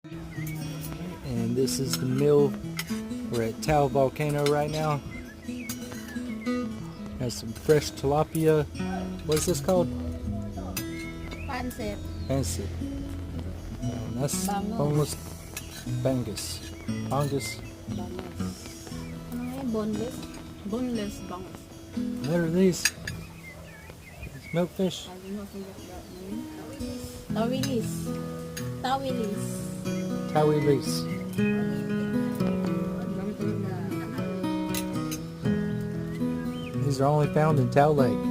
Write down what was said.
And this is the mill. We're at Taal volcano right now. Has some fresh tilapia. What is this called? Pancit. Pancit. And that's Bangus. boneless bangus. Bangus. Bangus. Ano nga yun? Boneless? Boneless bangus. What are these? Milkfish. I do not forget that name. Tawilis. Tawilis. Tawilis. These are only found in Taal Lake.